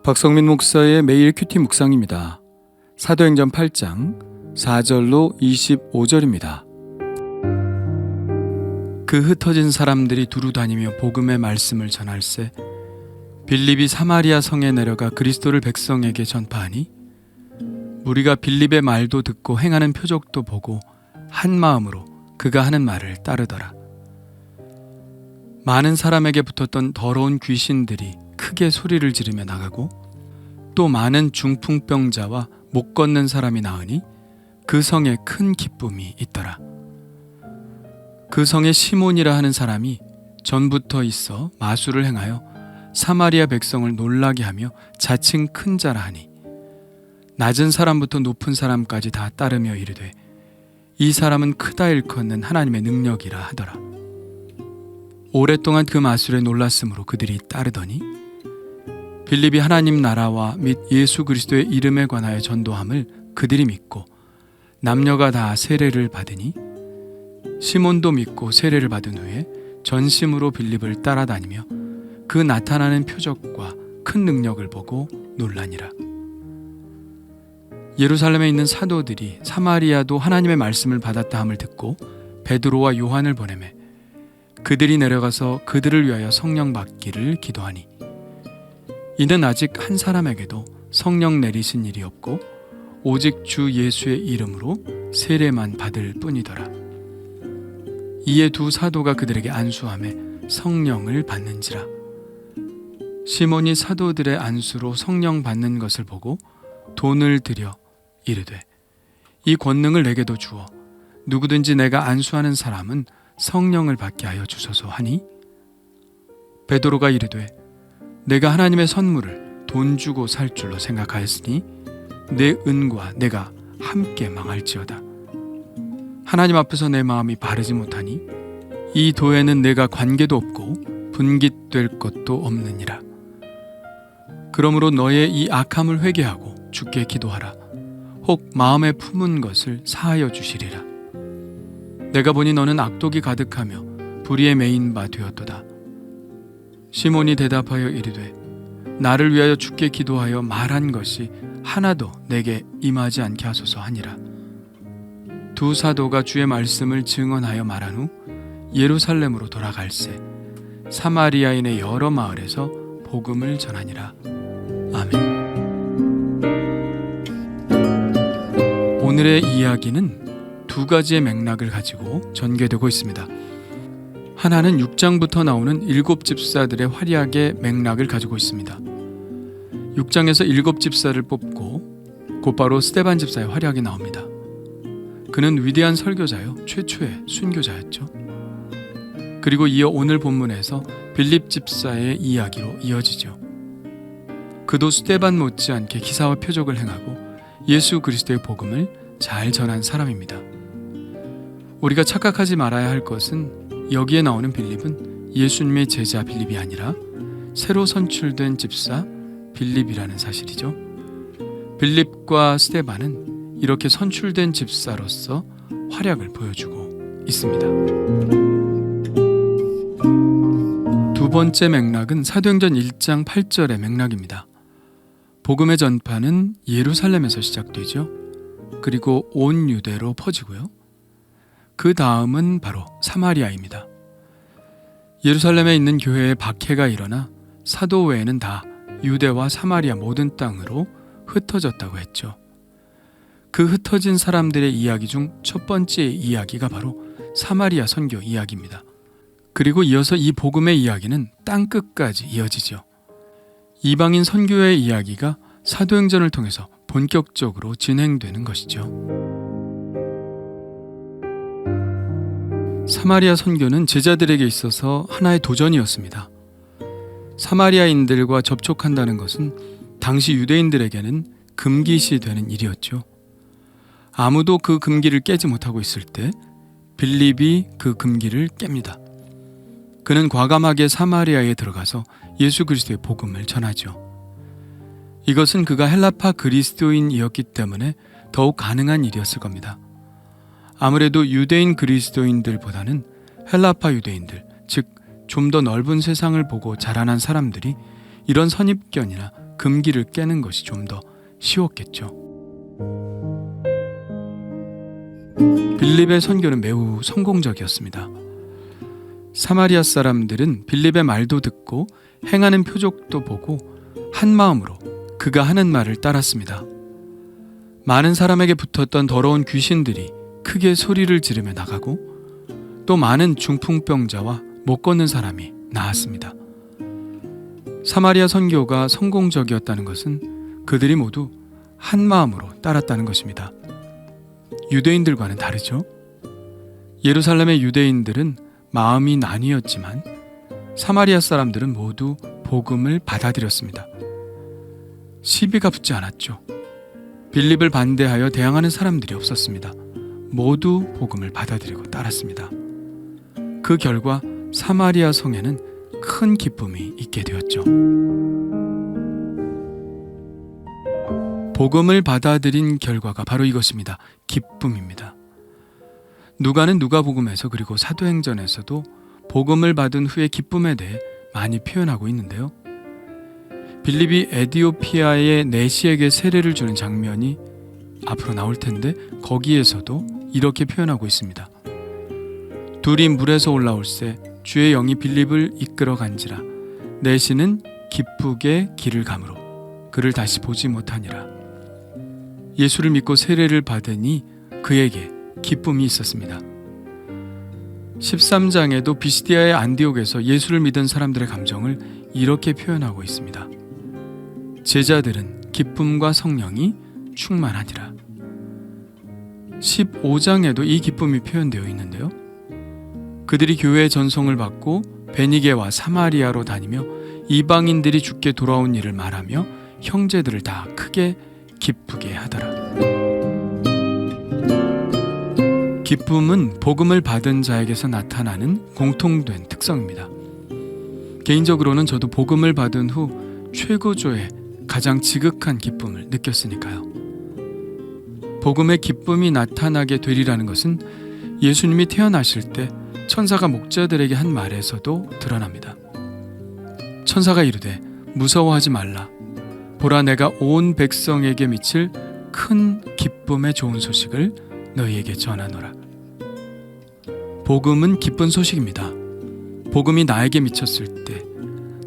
박성민 목사의 매일 큐티 묵상입니다. 사도행전 8장 4절로 25절입니다. 그 흩어진 사람들이 두루 다니며 복음의 말씀을 전할세 빌립이 사마리아 성에 내려가 그리스도를 백성에게 전파하니 무리가 빌립의 말도 듣고 행하는 표적도 보고 한 마음으로 그가 하는 말을 따르더라. 많은 사람에게 붙었던 더러운 귀신들이 크게 소리를 지르며 나가고 또 많은 중풍병자와 못 걷는 사람이 나으니 그 성에 큰 기쁨이 있더라. 그 성에 시몬이라 하는 사람이 전부터 있어 마술을 행하여 사마리아 백성을 놀라게 하며 자칭 큰 자라 하니 낮은 사람부터 높은 사람까지 다 따르며 이르되 이 사람은 크다 일컫는 하나님의 능력이라 하더라. 오랫동안 그 마술에 놀랐으므로 그들이 따르더니 빌립이 하나님 나라와 및 예수 그리스도의 이름에 관하여 전도함을 그들이 믿고 남녀가 다 세례를 받으니 시몬도 믿고 세례를 받은 후에 전심으로 빌립을 따라다니며 그 나타나는 표적과 큰 능력을 보고 놀라니라. 예루살렘에 있는 사도들이 사마리아도 하나님의 말씀을 받았다 함을 듣고 베드로와 요한을 보내매 그들이 내려가서 그들을 위하여 성령 받기를 기도하니 이는 아직 한 사람에게도 성령 내리신 일이 없고 오직 주 예수의 이름으로 세례만 받을 뿐이더라. 이에 두 사도가 그들에게 안수하며 성령을 받는지라. 시몬이 사도들의 안수로 성령 받는 것을 보고 돈을 들여 이르되 이 권능을 내게도 주어 누구든지 내가 안수하는 사람은 성령을 받게 하여 주소서 하니 베드로가 이르되 내가 하나님의 선물을 돈 주고 살 줄로 생각하였으니 내 은과 내가 함께 망할지어다. 하나님 앞에서 내 마음이 바르지 못하니 이 도에는 내가 관계도 없고 분깃될 것도 없느니라. 그러므로 너의 이 악함을 회개하고 주께 기도하라. 혹 마음에 품은 것을 사하여 주시리라. 내가 보니 너는 악독이 가득하며 불의에 매인 바 되었도다. 시몬이 대답하여 이르되 나를 위하여 주께 기도하여 말한 것이 하나도 내게 임하지 않게 하소서 하니라. 두 사도가 주의 말씀을 증언하여 말한 후 예루살렘으로 돌아갈새 사마리아인의 여러 마을에서 복음을 전하니라. 아멘. 오늘의 이야기는 두 가지의 맥락을 가지고 전개되고 있습니다. 하나는 6장부터 나오는 7집사들의 활약의 맥락을 가지고 있습니다. 6장에서 7집사를 뽑고 곧바로 스데반 집사의 활약이 나옵니다. 그는 위대한 설교자요 최초의 순교자였죠. 그리고 이어 오늘 본문에서 빌립 집사의 이야기로 이어지죠. 그도 스데반 못지않게 기사와 표적을 행하고 예수 그리스도의 복음을 잘 전한 사람입니다. 우리가 착각하지 말아야 할 것은 여기에 나오는 빌립은 예수님의 제자 빌립이 아니라 새로 선출된 집사 빌립이라는 사실이죠. 빌립과 스데반은 이렇게 선출된 집사로서 활약을 보여주고 있습니다. 두 번째 맥락은 사도행전 1장 8절의 맥락입니다. 복음의 전파는 예루살렘에서 시작되죠. 그리고 온 유대로 퍼지고요. 그 다음은 바로 사마리아입니다. 예루살렘에 있는 교회에 박해가 일어나 사도 외에는 다 유대와 사마리아 모든 땅으로 흩어졌다고 했죠. 그 흩어진 사람들의 이야기 중 첫 번째 이야기가 바로 사마리아 선교 이야기입니다. 그리고 이어서 이 복음의 이야기는 땅끝까지 이어지죠. 이방인 선교의 이야기가 사도행전을 통해서 본격적으로 진행되는 것이죠. 사마리아 선교는 제자들에게 있어서 하나의 도전이었습니다. 사마리아인들과 접촉한다는 것은 당시 유대인들에게는 금기시 되는 일이었죠. 아무도 그 금기를 깨지 못하고 있을 때 빌립이 그 금기를 깹니다. 그는 과감하게 사마리아에 들어가서 예수 그리스도의 복음을 전하죠. 이것은 그가 헬라파 그리스도인이었기 때문에 더욱 가능한 일이었을 겁니다. 아무래도 유대인 그리스도인들보다는 헬라파 유대인들, 즉 좀 더 넓은 세상을 보고 자라난 사람들이 이런 선입견이나 금기를 깨는 것이 좀 더 쉬웠겠죠. 빌립의 선교는 매우 성공적이었습니다. 사마리아 사람들은 빌립의 말도 듣고 행하는 표적도 보고 한 마음으로 그가 하는 말을 따랐습니다. 많은 사람에게 붙었던 더러운 귀신들이 크게 소리를 지르며 나가고 또 많은 중풍병자와 못 걷는 사람이 나았습니다. 사마리아 선교가 성공적이었다는 것은 그들이 모두 한 마음으로 따랐다는 것입니다. 유대인들과는 다르죠. 예루살렘의 유대인들은 마음이 나뉘었지만 사마리아 사람들은 모두 복음을 받아들였습니다. 시비가 붙지 않았죠. 빌립을 반대하여 대항하는 사람들이 없었습니다. 모두 복음을 받아들이고 따랐습니다. 그 결과 사마리아 성에는 큰 기쁨이 있게 되었죠. 복음을 받아들인 결과가 바로 이것입니다. 기쁨입니다. 누가는 누가복음에서 그리고 사도행전에서도 복음을 받은 후의 기쁨에 대해 많이 표현하고 있는데요. 빌립이 에디오피아의 내시에게 세례를 주는 장면이 앞으로 나올 텐데 거기에서도 이렇게 표현하고 있습니다. 둘이 물에서 올라올새 주의 영이 빌립을 이끌어 간지라 내시는 기쁘게 길을 가므로 그를 다시 보지 못하니라. 예수를 믿고 세례를 받으니 그에게 기쁨이 있었습니다. 13장에도 비시디아의 안디옥에서 예수를 믿은 사람들의 감정을 이렇게 표현하고 있습니다. 제자들은 기쁨과 성령이 충만하니라. 15장에도 이 기쁨이 표현되어 있는데요. 그들이 교회의 전송을 받고 베니게와 사마리아로 다니며 이방인들이 주께 돌아온 일을 말하며 형제들을 다 크게 기쁘게 하더라. 기쁨은 복음을 받은 자에게서 나타나는 공통된 특성입니다. 개인적으로는 저도 복음을 받은 후 최고조의 가장 지극한 기쁨을 느꼈으니까요. 복음의 기쁨이 나타나게 되리라는 것은 예수님이 태어나실 때 천사가 목자들에게 한 말에서도 드러납니다. 천사가 이르되 무서워하지 말라. 보라 내가 온 백성에게 미칠 큰 기쁨의 좋은 소식을 너희에게 전하노라. 복음은 기쁜 소식입니다. 복음이 나에게 미쳤을 때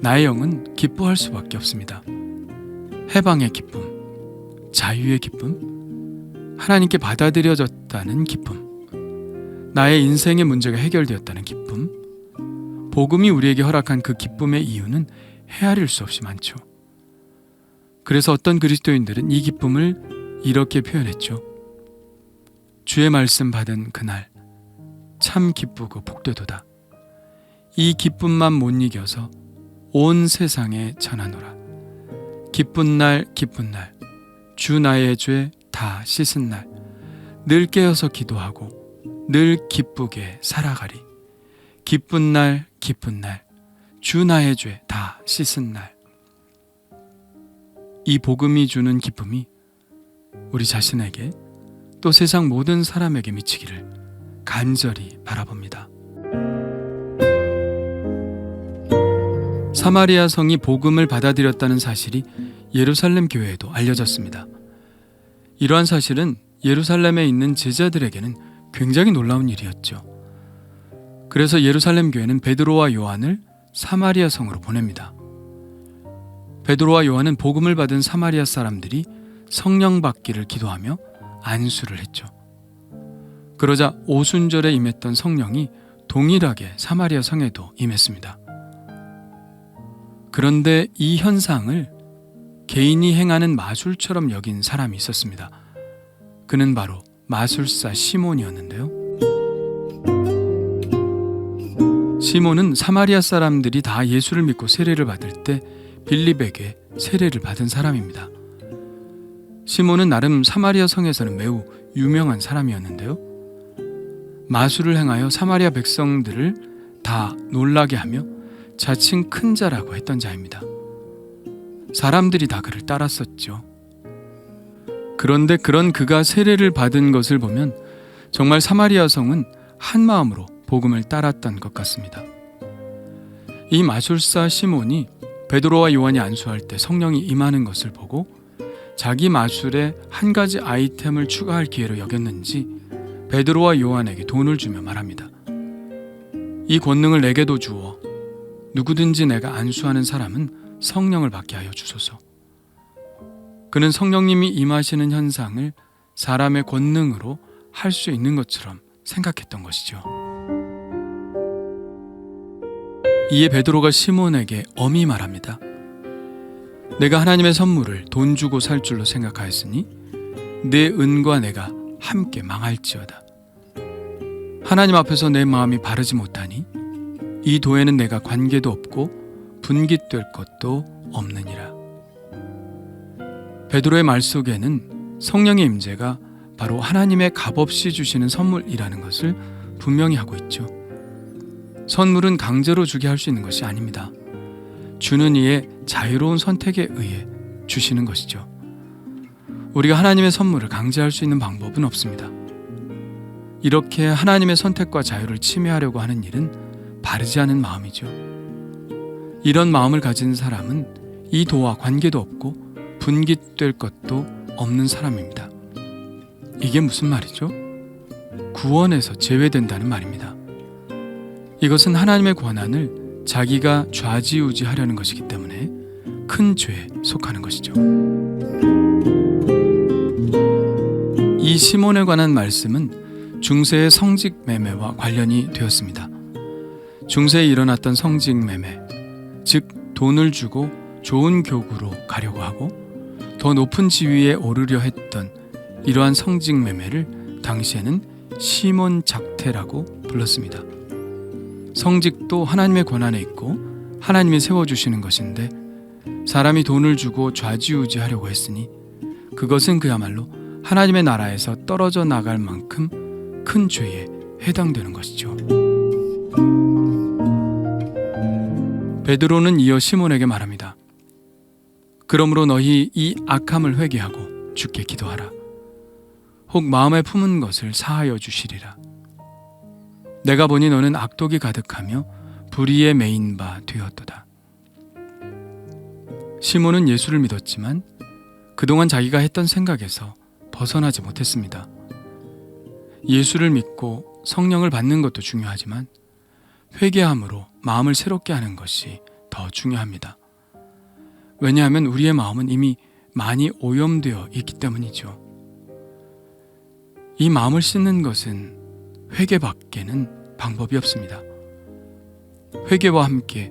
나의 영은 기뻐할 수밖에 없습니다. 해방의 기쁨, 자유의 기쁨, 하나님께 받아들여졌다는 기쁨, 나의 인생의 문제가 해결되었다는 기쁨, 복음이 우리에게 허락한 그 기쁨의 이유는 헤아릴 수 없이 많죠. 그래서 어떤 그리스도인들은 이 기쁨을 이렇게 표현했죠. 주의 말씀 받은 그날 참 기쁘고 복되도다. 이 기쁨만 못 이겨서 온 세상에 전하노라. 기쁜 날 기쁜 날 주 나의 죄 다 씻은 날 늘 깨어서 기도하고 늘 기쁘게 살아가리. 기쁜 날 기쁜 날 주 나의 죄 다 씻은 날. 이 복음이 주는 기쁨이 우리 자신에게 또 세상 모든 사람에게 미치기를 간절히 바라봅니다. 사마리아 성이 복음을 받아들였다는 사실이 예루살렘 교회에도 알려졌습니다. 이러한 사실은 예루살렘에 있는 제자들에게는 굉장히 놀라운 일이었죠. 그래서 예루살렘 교회는 베드로와 요한을 사마리아 성으로 보냅니다. 베드로와 요한은 복음을 받은 사마리아 사람들이 성령 받기를 기도하며 안수를 했죠. 그러자 오순절에 임했던 성령이 동일하게 사마리아 성에도 임했습니다. 그런데 이 현상을 개인이 행하는 마술처럼 여긴 사람이 있었습니다. 그는 바로 마술사 시몬이었는데요. 시몬은 사마리아 사람들이 다 예수를 믿고 세례를 받을 때 빌립에게 세례를 받은 사람입니다. 시몬은 나름 사마리아 성에서는 매우 유명한 사람이었는데요. 마술을 행하여 사마리아 백성들을 다 놀라게 하며 자칭 큰 자라고 했던 자입니다. 사람들이 다 그를 따랐었죠. 그런데 그런 그가 세례를 받은 것을 보면 정말 사마리아 성은 한 마음으로 복음을 따랐던 것 같습니다. 이 마술사 시몬이 베드로와 요한이 안수할 때 성령이 임하는 것을 보고 자기 마술에 한 가지 아이템을 추가할 기회로 여겼는지 베드로와 요한에게 돈을 주며 말합니다. 이 권능을 내게도 주어 누구든지 내가 안수하는 사람은 성령을 받게 하여 주소서. 그는 성령님이 임하시는 현상을 사람의 권능으로 할 수 있는 것처럼 생각했던 것이죠. 이에 베드로가 시몬에게 엄히 말합니다. 내가 하나님의 선물을 돈 주고 살 줄로 생각하였으니 내 은과 내가 함께 망할지어다. 하나님 앞에서 내 마음이 바르지 못하니 이 도에는 내가 관계도 없고 분깃될 것도 없느니라. 베드로의 말 속에는 성령의 임재가 바로 하나님의 값없이 주시는 선물이라는 것을 분명히 하고 있죠. 선물은 강제로 주게 할 수 있는 것이 아닙니다. 주는 이의 자유로운 선택에 의해 주시는 것이죠. 우리가 하나님의 선물을 강제할 수 있는 방법은 없습니다. 이렇게 하나님의 선택과 자유를 침해하려고 하는 일은 바르지 않은 마음이죠. 이런 마음을 가진 사람은 이 도와 관계도 없고 분깃될 것도 없는 사람입니다. 이게 무슨 말이죠? 구원에서 제외된다는 말입니다. 이것은 하나님의 권한을 자기가 좌지우지하려는 것이기 때문에 큰 죄에 속하는 것이죠. 이 시몬에 관한 말씀은 중세의 성직 매매와 관련이 되었습니다. 중세에 일어났던 성직 매매, 즉 돈을 주고 좋은 교구로 가려고 하고 더 높은 지위에 오르려 했던 이러한 성직 매매를 당시에는 시몬 작태라고 불렀습니다. 성직도 하나님의 권한에 있고 하나님이 세워주시는 것인데 사람이 돈을 주고 좌지우지하려고 했으니 그것은 그야말로 하나님의 나라에서 떨어져 나갈 만큼 큰 죄에 해당되는 것이죠. 베드로는 이어 시몬에게 말합니다. 그러므로 너희 이 악함을 회개하고 주께 기도하라. 혹 마음에 품은 것을 사하여 주시리라. 내가 보니 너는 악독이 가득하며 불의에 매인 바 되었도다. 시몬은 예수를 믿었지만 그동안 자기가 했던 생각에서 벗어나지 못했습니다. 예수를 믿고 성령을 받는 것도 중요하지만 회개함으로 마음을 새롭게 하는 것이 더 중요합니다. 왜냐하면 우리의 마음은 이미 많이 오염되어 있기 때문이죠. 이 마음을 씻는 것은 회개밖에는 방법이 없습니다. 회개와 함께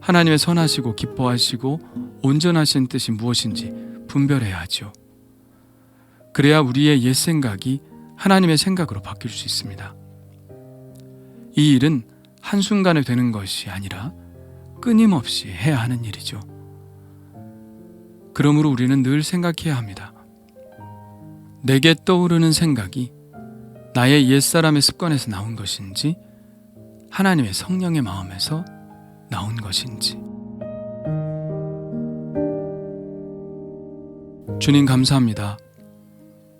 하나님의 선하시고 기뻐하시고 온전하신 뜻이 무엇인지 분별해야 하죠. 그래야 우리의 옛 생각이 하나님의 생각으로 바뀔 수 있습니다. 이 일은 한순간에 되는 것이 아니라 끊임없이 해야 하는 일이죠. 그러므로 우리는 늘 생각해야 합니다. 내게 떠오르는 생각이 나의 옛사람의 습관에서 나온 것인지 하나님의 성령의 마음에서 나온 것인지. 주님 감사합니다.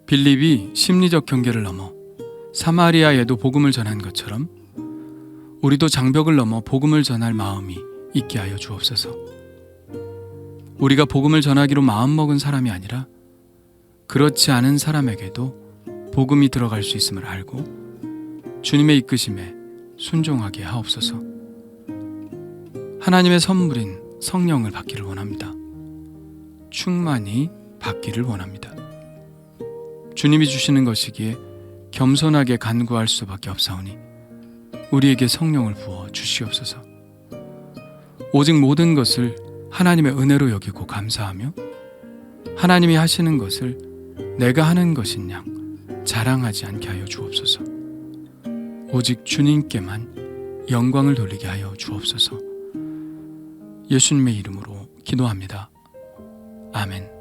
빌립이 심리적 경계를 넘어 사마리아에도 복음을 전한 것처럼 우리도 장벽을 넘어 복음을 전할 마음이 있게 하여 주옵소서. 우리가 복음을 전하기로 마음먹은 사람이 아니라 그렇지 않은 사람에게도 복음이 들어갈 수 있음을 알고 주님의 이끄심에 순종하게 하옵소서. 하나님의 선물인 성령을 받기를 원합니다. 충만히 받기를 원합니다. 주님이 주시는 것이기에 겸손하게 간구할 수밖에 없사오니 우리에게 성령을 부어 주시옵소서. 오직 모든 것을 하나님의 은혜로 여기고 감사하며 하나님이 하시는 것을 내가 하는 것인 양 자랑하지 않게 하여 주옵소서. 오직 주님께만 영광을 돌리게 하여 주옵소서. 예수님의 이름으로 기도합니다. 아멘.